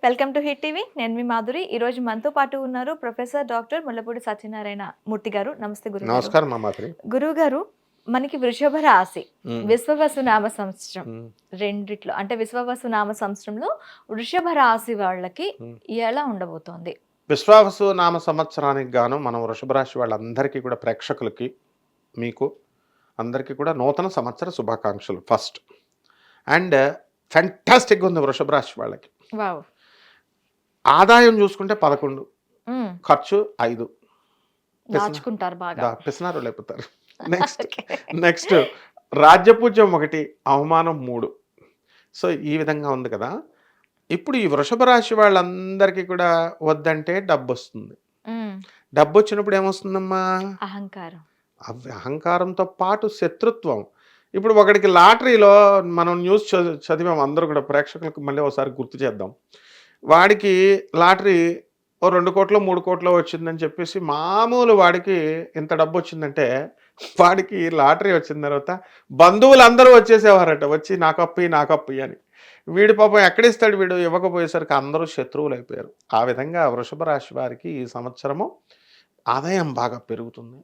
Welcome to hit TV. నేను మీ మాధురి. ఈ రోజు మనతో పాటు ఉన్నారు ప్రొఫెసర్ డాక్టర్ ముల్లపూడి సత్యనారాయణ మూర్తి గారు. నమస్తే గురుగారు. నమస్కారం మాధురి. గురువు గారు, మనకి వృషభ రాశి విశ్వవసు నామ సంవత్సరం రెండిట్లో, అంటే విశ్వవసు నామ సంవత్సరంలో వృషభ రాశి వాళ్ళకి ఎలా ఉండబోతోంది? విశ్వావసు నామ సంవత్సరానికి గాను మనం వృషభ రాశి వాళ్ళందరికీ కూడా, ప్రేక్షకులకి, మీకు అందరికీ కూడా నూతన సంవత్సర శుభాకాంక్షలు ఫస్ట్. అండ్ ఫెంటాస్టిక్గా ఉంది వృషభ రాశి వాళ్ళకి. వావ్. ఆదాయం చూసుకుంటే 11, ఖర్చు 5. దాచుకుంటారు బాగా, పిసినారు లేపుతారు. నెక్స్ట్ రాజ్యపూజ్యం 1, అవమానం 3. సో ఈ విధంగా ఉంది కదా. ఇప్పుడు ఈ వృషభ రాశి వాళ్ళందరికీ కూడా వద్దంటే డబ్బు వస్తుంది. డబ్బు వచ్చినప్పుడు ఏమొస్తుందమ్మా? అహంకారం. అహంకారంతో పాటు శత్రుత్వం. ఇప్పుడు ఒకడికి లాటరీలో మనం న్యూస్ చదివాం అందరూ కూడా, ప్రేక్షకులకు మళ్ళీ ఒకసారి గుర్తు చేద్దాం. వాడికి లాటరీ ఓ 2 కోట్లు 3 కోట్లు వచ్చిందని చెప్పేసి, మామూలు వాడికి ఇంత డబ్బు వచ్చిందంటే, వాడికి లాటరీ వచ్చిన తర్వాత బంధువులందరూ వచ్చేసేవారట, వచ్చి నాకప్పు అని. వీడి పాపం ఎక్కడిస్తాడు, వీడు ఇవ్వకపోయేసరికి అందరూ శత్రువులు అయిపోయారు. ఆ విధంగా వృషభ రాశి వారికి ఈ సంవత్సరము ఆదాయం బాగా పెరుగుతుంది,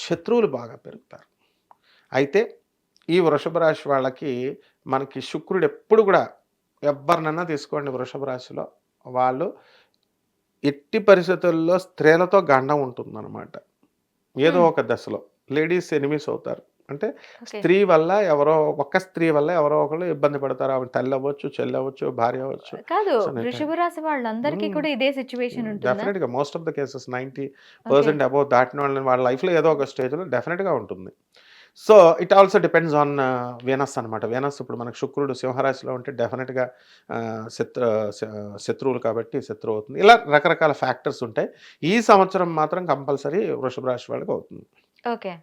శత్రువులు బాగా పెరుగుతారు. అయితే ఈ వృషభ రాశి వాళ్ళకి మనకి శుక్రుడు ఎప్పుడు కూడా, ఎవరినన్నా తీసుకోండి వృషభ రాశిలో, వాళ్ళు ఎట్టి పరిస్థితుల్లో స్త్రీలతో గండం ఉంటుందన్నమాట. ఏదో ఒక దశలో లేడీస్ ఎనిమీస్ అవుతారు. అంటే స్త్రీ వల్ల ఒక్క స్త్రీ వల్ల ఎవరో ఒకరు ఇబ్బంది పడతారు. ఆవిడ తల్లి అవ్వచ్చు, చెల్లి అవ్వచ్చు, భార్య అవ్వచ్చు. కాదు, వృషభ రాశి వాళ్ళందరికీ కూడా ఇదే సిచ్యువేషన్ ఉంటుంది. డెఫినెట్ గా most of the cases 90% above దాటిన వాళ్ళ లైఫ్ లో ఏదో ఒక స్టేజ్ లో డెఫినెట్ గా ఉంటుంది. So it also depends on Venus అనమాట. వీనస్ ఇప్పుడు మనకు శుక్రుడు సింహరాశిలో ఉంటే డెఫినెట్గా శత్రువులు కాబట్టి శత్రువు అవుతుంది. ఇలా రకరకాల ఫ్యాక్టర్స్ ఉంటాయి. ఈ సంవత్సరం మాత్రం కంపల్సరీ వృషభ రాశి వాళ్ళకి అవుతుంది. ఓకే,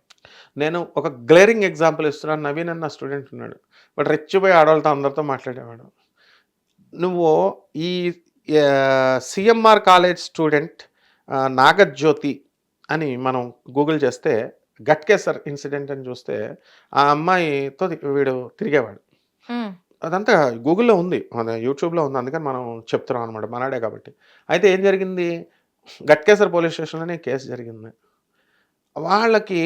నేను ఒక గ్లేరింగ్ ఎగ్జాంపుల్ ఇస్తున్నాను. నవీన్ అన్న స్టూడెంట్ ఉన్నాడు, బట్ రెచ్చిపోయి ఆడవాళ్ళతో అందరితో మాట్లాడేవాడు. నువ్వు ఈ సిఎంఆర్ కాలేజ్ స్టూడెంట్ నాగజ్యోతి అని మనం గూగుల్ చేస్తే, గట్కేసర్ ఇన్సిడెంట్ అని చూస్తే, ఆ అమ్మాయితో వీడు తిరిగేవాడు. అదంతా గూగుల్లో ఉంది, మన యూట్యూబ్లో ఉంది, అందుకని మనం చెప్తున్నాం అనమాట, మనడే కాబట్టి. అయితే ఏం జరిగింది, గట్కేసర్ పోలీస్ స్టేషన్లోనే కేసు జరిగింది. వాళ్ళకి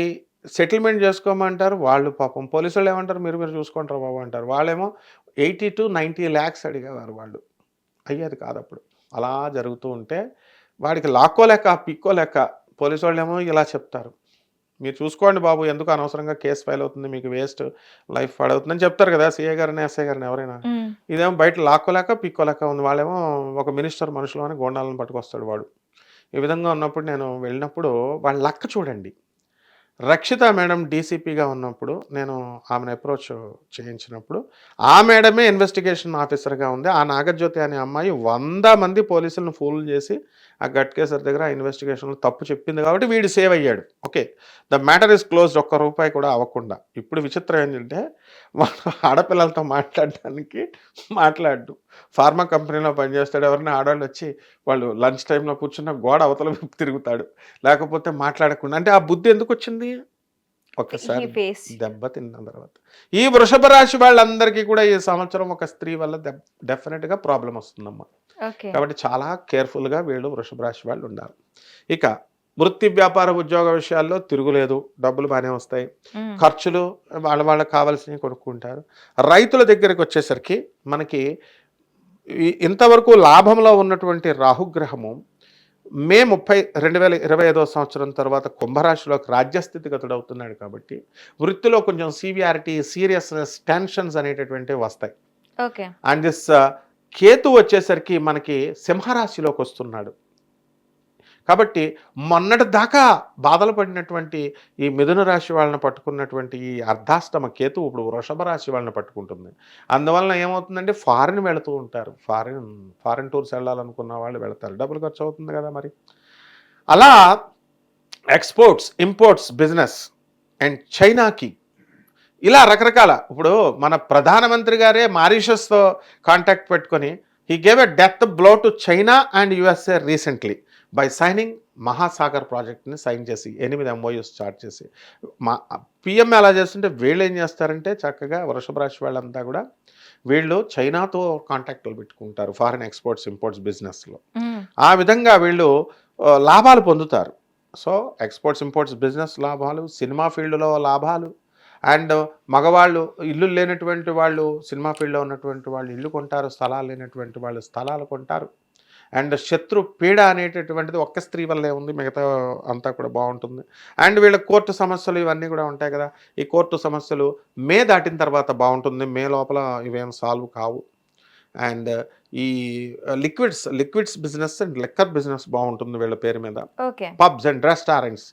సెటిల్మెంట్ చేసుకోమంటారు, వాళ్ళు పాపం పోలీసు వాళ్ళు ఏమంటారు, మీరు చూసుకుంటారు బాబు అంటారు. వాళ్ళేమో 80 to 90 lakhs అడిగేవారు. వాళ్ళు అయ్యేది కాదు అప్పుడు. అలా జరుగుతూ ఉంటే వాడికి లాక్కోలేక పిక్కోలేక పోలీసు వాళ్ళు ఏమో ఇలా చెప్తారు, మీరు చూసుకోండి బాబు, ఎందుకు అనవసరంగా కేసు ఫైల్ అవుతుంది, మీకు వేస్ట్ లైఫ్ పాడవుతుందని చెప్తారు కదా సిఏ గారిని, ఎస్ఐ గారిని, ఎవరైనా. ఇదేమో బయట లాక్కోలేక పిక్కోలేక ఉంది. వాళ్ళేమో ఒక మినిస్టర్ మనుషులు అని గోండాలను పట్టుకొస్తాడు వాడు. ఈ విధంగా ఉన్నప్పుడు నేను వెళ్ళినప్పుడు వాళ్ళ లక్క చూడండి. రక్షిత మేడం డీసీపీగా ఉన్నప్పుడు నేను ఆమెను అప్రోచ్ చేయించినప్పుడు, ఆ మేడమే ఇన్వెస్టిగేషన్ ఆఫీసర్గా ఉంది. ఆ నాగజ్యోతి అనే అమ్మాయి 100 మంది పోలీసులను ఫోన్ చేసి ఆ గట్కేసర్ దగ్గర ఆ ఇన్వెస్టిగేషన్లో తప్పు చెప్పింది కాబట్టి వీడు సేవ్ అయ్యాడు. Okay, the matter is closed. ₹1 కూడా అవ్వకుండా. ఇప్పుడు విచిత్రం ఏంటంటే, వాడు ఆడపిల్లలతో మాట్లాడడానికి మాట్లాడు. ఫార్మా కంపెనీలో పనిచేస్తాడు. ఎవరైనా ఆడవాళ్ళు వచ్చి వాళ్ళు లంచ్ టైంలో కూర్చున్న గోడ అవతల తిరుగుతాడు, లేకపోతే మాట్లాడకుండా. అంటే ఆ బుద్ధి ఎందుకు వచ్చింది? ఒక్కసారి దెబ్బ తిన్న తర్వాత. ఈ వృషభ రాశి వాళ్ళందరికీ కూడా ఈ సంవత్సరం ఒక స్త్రీ వల్ల డెఫినెట్గా ప్రాబ్లం వస్తుందమ్మా. కాబట్టి చాలా కేర్ఫుల్గా వీళ్ళు వృషభ రాశి వాళ్ళు ఉండాలి. ఇక వృత్తి, వ్యాపార, ఉద్యోగ విషయాల్లో తిరుగులేదు, డబ్బులు బాగానే వస్తాయి, ఖర్చులు వాళ్ళకి కావాల్సినవి కొనుక్కుంటారు. రైతుల దగ్గరికి వచ్చేసరికి మనకి ఇంతవరకు లాభంలో ఉన్నటువంటి రాహుగ్రహము మే 30, 2025వ సంవత్సరం తర్వాత కుంభరాశిలోకి రాజ్యస్థితిగతుడు అవుతున్నాడు. కాబట్టి వృత్తిలో కొంచెం సీవియారిటీ, సీరియస్నెస్, టెన్షన్స్ అనేటటువంటివి వస్తాయి. అండ్ దిస్ కేతు వచ్చేసరికి మనకి సింహరాశిలోకి వస్తున్నాడు. కాబట్టి మొన్నటి దాకా బాధలు పడినటువంటి ఈ మిథున రాశి వాళ్ళని పట్టుకున్నటువంటి ఈ అర్ధాష్టమ కేతు ఇప్పుడు వృషభ రాశి వాళ్ళని పట్టుకుంటుంది. అందువలన ఏమవుతుందంటే, ఫారిన్ వెళుతూ ఉంటారు. ఫారిన్ టూర్స్ వెళ్ళాలనుకున్న వాళ్ళు వెళతారు, డబ్బులు ఖర్చు అవుతుంది కదా మరి. అలా ఎక్స్పోర్ట్స్, ఇంపోర్ట్స్ బిజినెస్ అండ్ చైనాకి ఇలా రకరకాల. ఇప్పుడు మన ప్రధానమంత్రి గారే మారిషస్తో కాంటాక్ట్ పెట్టుకొని, he gave a death blow to China and USA recently by signing Mahasagar ప్రాజెక్ట్ని సైన్ చేసి 8 MOUs స్టార్ట్ చేసి. పిఎం ఎలా చేస్తుంటే వీళ్ళు ఏం చేస్తారంటే, చక్కగా వృషభ రాశి వాళ్ళంతా కూడా వీళ్ళు చైనాతో కాంటాక్టులు పెట్టుకుంటారు ఫారిన్ ఎక్స్పోర్ట్స్ ఇంపోర్ట్స్ బిజినెస్లో. మ్మ్. ఆ విధంగా వీళ్ళు లాభాలు పొందుతారు. సో ఎక్స్పోర్ట్స్ ఇంపోర్ట్స్ బిజినెస్ లాభాలు, సినిమా ఫీల్డ్లో లాభాలు, అండ్ మగవాళ్ళు ఇల్లు లేనటువంటి వాళ్ళు సినిమా ఫీల్డ్లో ఉన్నటువంటి వాళ్ళు ఇల్లు కొంటారు, స్థలాలు లేనటువంటి వాళ్ళు స్థలాలు కొంటారు. అండ్ శత్రు పీడ అనేటటువంటిది ఒక్క స్త్రీ వల్లే ఉంది, మిగతా అంతా కూడా బాగుంటుంది. అండ్ వీళ్ళ కోర్టు సమస్యలు ఇవన్నీ కూడా ఉంటాయి కదా, ఈ కోర్టు సమస్యలు మే దాటిన తర్వాత బాగుంటుంది, మే లోపల ఇవేం సాల్వ్ కావు. అండ్ ఈ liquids business and liquor business బాగుంటుంది వీళ్ళ పేరు మీద. ఓకే. పబ్స్ అండ్ రెస్టారెంట్స్,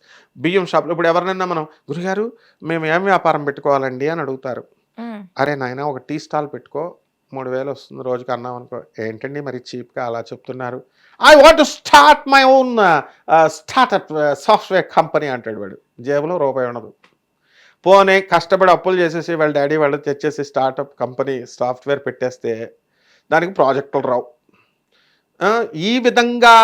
బియ్యం షాపులు. ఇప్పుడు ఎవరినైనా మనం గురుగారు మేము ఏం వ్యాపారం పెట్టుకోవాలండి అని అడుగుతారు. మ్మ్. అరే నాయన ఒక టీ స్టాల్ పెట్టుకో, 3,000 వస్తుంది రోజుకి అన్నాం అనుకో. ఏంటండి మరి చీప్గా అలా చెప్తున్నారు? I want to start my own startup software company అంటాడు వాడు. జేబులో రూపాయి ఉండదు. పోనీ కష్టపడి అప్పులు చేసేసి వాళ్ళ డాడీ వాళ్ళు తెచ్చేసి స్టార్ట్అప్ కంపెనీ సాఫ్ట్వేర్ పెట్టేస్తే దానికి ప్రాజెక్టులు రావు. ఈ విధంగా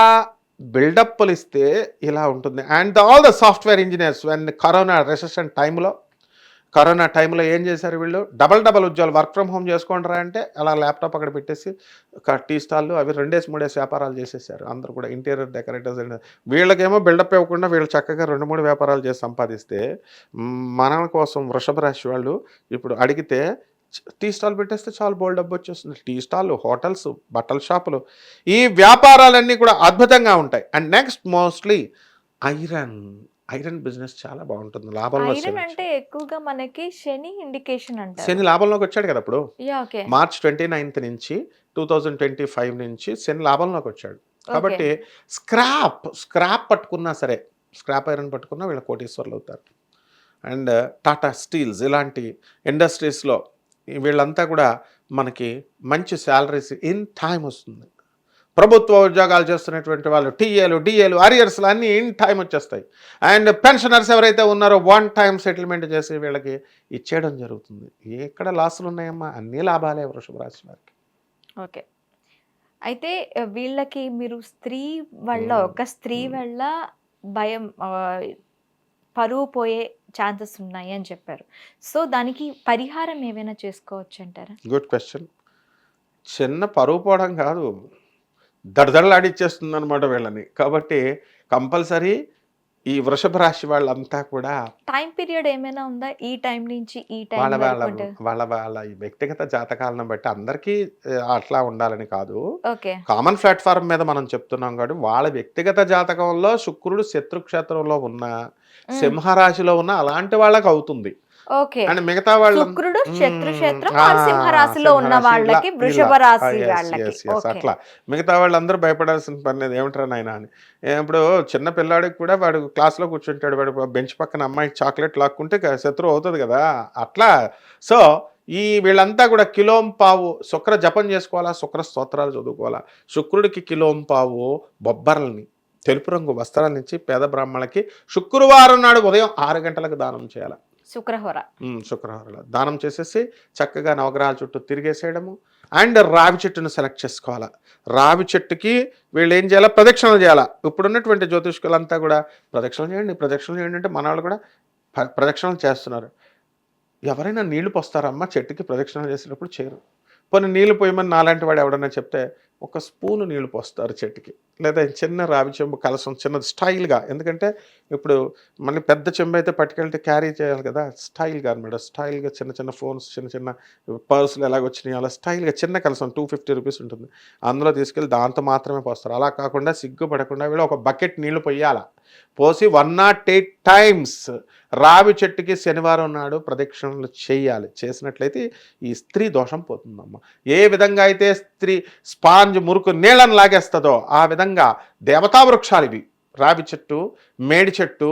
బిల్డప్లు ఇస్తే ఇలా ఉంటుంది. And all the software engineers when corona టైంలో ఏం చేశారు వీళ్ళు? డబల్ ఉద్యోగాలు, వర్క్ ఫ్రమ్ హోమ్ చేసుకోండిరా అంటే అలా ల్యాప్టాప్ అక్కడ పెట్టేసి టీ స్టాళ్ళు అవి 2-3 వ్యాపారాలు చేసేసారు అందరూ కూడా. ఇంటీరియర్ డెకరేటర్స్ వీళ్ళకేమో బిల్డప్ ఇవ్వకుండా వీళ్ళు చక్కగా 2-3 వ్యాపారాలు చేసి సంపాదిస్తే, మన కోసం వృషభ రాశి వాళ్ళు ఇప్పుడు అడిగితే టీ స్టాల్ పెట్టేస్తే చాలా బోల్డ్ డబ్బు వచ్చేస్తుంది. టీ స్టాల్, హోటల్స్, బట్టల షాపులు, ఈ వ్యాపారాలన్నీ కూడా అద్భుతంగా ఉంటాయి. And next mostly iron business చాలా బాగుంటుంది, లాభంలో. ఐరన్ అంటే ఎక్కువగా మనకి శని ఇండికేషన్ అంటారు. శని లాభంలోకి వచ్చాడు కదా ఇప్పుడు. ఓకే. మార్చ్ 29th నుంచి 2025 నుంచి శని లాభంలోకి వచ్చాడు. కాబట్టి స్క్రాప్ పట్టుకున్నా సరే, స్క్రాప్ ఐరన్ పట్టుకున్నా వీళ్ళ కోటీశ్వర్లు అవుతారు. అండ్ టాటా స్టీల్స్ ఇలాంటి ఇండస్ట్రీస్లో వీళ్ళంతా కూడా మనకి మంచి శాలరీస్ ఇన్ టైం వస్తుంది. ప్రభుత్వ ఉద్యోగాలు చేస్తున్నటువంటి వాళ్ళు డిఏలు అరియర్స్లు అన్నీ ఇన్ టైం వచ్చేస్తాయి. అండ్ పెన్షనర్స్ ఎవరైతే ఉన్నారో 1 time సెటిల్మెంట్ చేసి వీళ్ళకి ఇచ్చేయడం జరుగుతుంది. ఎక్కడ లాసులు ఉన్నాయమ్మా? అన్ని లాభాలే వృషభ రాశి వారికి. ఓకే. అయితే వీళ్ళకి మీరు స్త్రీ వల్ల భయం, పరువు పోయే ఛాన్సెస్ ఉన్నాయి అని చెప్పారు. సో దానికి పరిహారం ఏమైనా చేసుకోవచ్చు అంటారా? Good question. చిన్న పరువు పోవడం కాదు, దడదడలాడిచ్చేస్తుంది అనమాట వీళ్ళని. కాబట్టి కంపల్సరీ ఈ వృషభ రాశి వాళ్ళంతా కూడా టైం పీరియడ్ ఏమైనా ఉందా? ఈ టైం నుంచి ఈ టైం వాళ్ళ ఈ వ్యక్తిగత జాతకాలను బట్టి అందరికీ అట్లా ఉండాలని కాదు. ఓకే. కామన్ ప్లాట్ఫామ్ మీద మనం చెప్తున్నాం కాబట్టి వాళ్ళ వ్యక్తిగత జాతకంలో శుక్రుడు శత్రుక్షేత్రంలో ఉన్న, సింహరాశిలో ఉన్న అలాంటి వాళ్ళకి అవుతుంది. ఓకే. అండ్ మిగతా వాళ్ళు శుక్రుడు శత్రుక్షేత్రం సింహరాశిలో ఉన్న వాళ్ళకి, వృషభ రాశి వాళ్ళకి అట్లా. మిగతా వాళ్ళందరూ భయపడాల్సిన పని లేదు. ఏమిటారా నాయన అని. ఇప్పుడు చిన్న పిల్లాడికి కూడా వాడు క్లాస్లో కూర్చుంటాడు, వాడు బెంచ్ పక్కన అమ్మాయికి చాక్లెట్ లాక్కుంటే శత్రువు అవుతుంది కదా అట్లా. సో వీళ్ళంతా కూడా కిలోంపావు శుక్ర జపం చేసుకోవాలా, శుక్ర స్తోత్రాలు చదువుకోవాలా. శుక్రుడికి కిలోంపావు బొబ్బర్లని, తెలుపు రంగు వస్త్రాల నుంచి పేద బ్రాహ్మణులకి శుక్రవారం నాడు ఉదయం 6 గంటలకు దానం చేయాలి. శుక్రవారం దానం చేసేసి చక్కగా నవగ్రహాల చుట్టూ తిరిగేసేయడము. అండ్ రావి చెట్టును సెలెక్ట్ చేసుకోవాలా. రావి చెట్టుకి వీళ్ళు ఏం చేయాలా? ప్రదక్షిణలు చేయాలా. ఇప్పుడున్నటువంటి జ్యోతిష్కులంతా కూడా ప్రదక్షిణలు చేయండి అంటే మన వాళ్ళు కూడా ప్రదక్షిణలు చేస్తున్నారు. ఎవరైనా నీళ్లు పోస్తారమ్మా చెట్టుకి? ప్రదక్షిణలు చేసేటప్పుడు చేయరు. పోనీ నీళ్లు పోయమని నాలాంటి వాడు ఎవడన్నా చెప్తే 1 స్పూను నీళ్లు పోస్తారు చెట్టుకి, లేదా చిన్న రావి చెంబు కలసం చిన్నది స్టైల్గా. ఎందుకంటే ఇప్పుడు మళ్ళీ పెద్ద చెంబు అయితే పట్టుకెళ్తే క్యారీ చేయాలి కదా, స్టైల్గా అనమాట. స్టైల్గా చిన్న ఫోన్స్, చిన్న పర్సులు ఎలాగొచ్చినాయి అలా స్టైల్గా చిన్న కలసం 250 రూపీస్ ఉంటుంది, అందులో తీసుకెళ్ళి దాంతో మాత్రమే పోస్తారు. అలా కాకుండా సిగ్గుపడకుండా వీళ్ళు ఒక బకెట్ నీళ్లు పోయాలా. పోసి 108 times రావి చెట్టుకి శనివారం నాడు ప్రదక్షిణలు చేయాలి. చేసినట్లయితే ఈ స్త్రీ దోషం పోతుందమ్మా. ఏ విధంగా అయితే స్త్రీ స్పాంజ్ మురుకు నీళ్ళని లాగేస్తుందో ఆ విధంగా దేవతా వృక్షాలు ఇవి. రావి చెట్టు, మేడి చెట్టు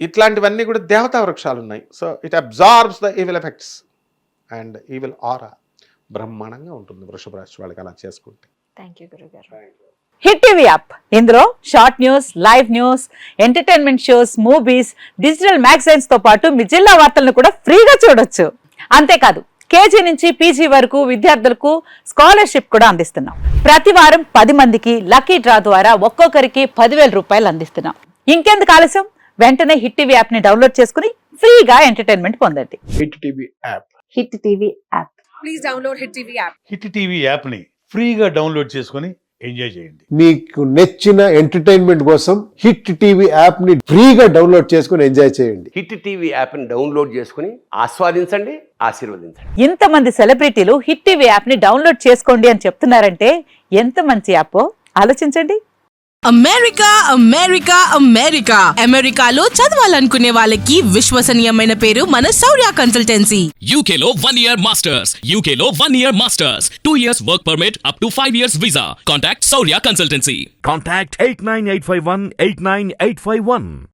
ఇట్లాంటివన్నీ కూడా దేవతా వృక్షాలు ఉన్నాయి. So it absorbs the evil effects and evil aura. బ్రహ్మాండంగా ఉంటుంది వృషభ రాశి వాళ్ళకి అలా చేసుకుంటే. థ్యాంక్ యూ గురుగారు. హిట్ టీవీ యాప్, ఇందులో short news, live news, entertainment shows, movies, digital magazines తో పాటు మీ జిల్లా వార్తలను కూడా ఫ్రీగా చూడొచ్చు. అంతేకాదు కేజీ నుంచి పీజీ వరకు విద్యార్థులకు స్కాలర్షిప్ కూడా అందిస్తున్నాం. ప్రతి వారం 10 మందికి లక్కీ డ్రా ద్వారా ఒక్కొక్కరికి 10,000 రూపాయలు అందిస్తున్నాం. ఇంకెందుకు ఆలస్యం? వెంటనే హిట్ టీవీ యాప్ ని డౌన్లోడ్ చేసుకుని ఫ్రీగా ఎంటర్టైన్మెంట్ పొందండి. Hit TV app. Hit TV app. please download Hit TV app. Hit TV యాప్ని ఫ్రీగా డౌన్లోడ్ చేసుకొని ఎంజాయ్ చేయండి. మీకు నచ్చిన ఎంటర్టైన్మెంట్ కోసం హిట్ టీవీ యాప్ ని ఫ్రీగా డౌన్లోడ్ చేసుకుని ఎంజాయ్ చేయండి. హిట్ టీవీ యాప్ని డౌన్లోడ్ చేసుకుని ఆస్వాదించండి, ఆశీర్వదించండి. ఇంతమంది సెలబ్రిటీలు హిట్ టీవీ యాప్ ని డౌన్లోడ్ చేసుకోండి అని చెప్తున్నారంటే ఎంత మంచి యాప్ ఆలోచించండి. అమెరికా అమెరికా అమెరికా అమెరికాలో చదవాలనుకునే వాళ్ళకి విశ్వసనీయమైన పేరు మన శౌర్య కన్సల్టెన్సీ. UK లో 1 year masters. UK లో 1 year masters. 2 years work permit up to 5 years visa. Contact Saurya Consultancy. Contact 89851 89851.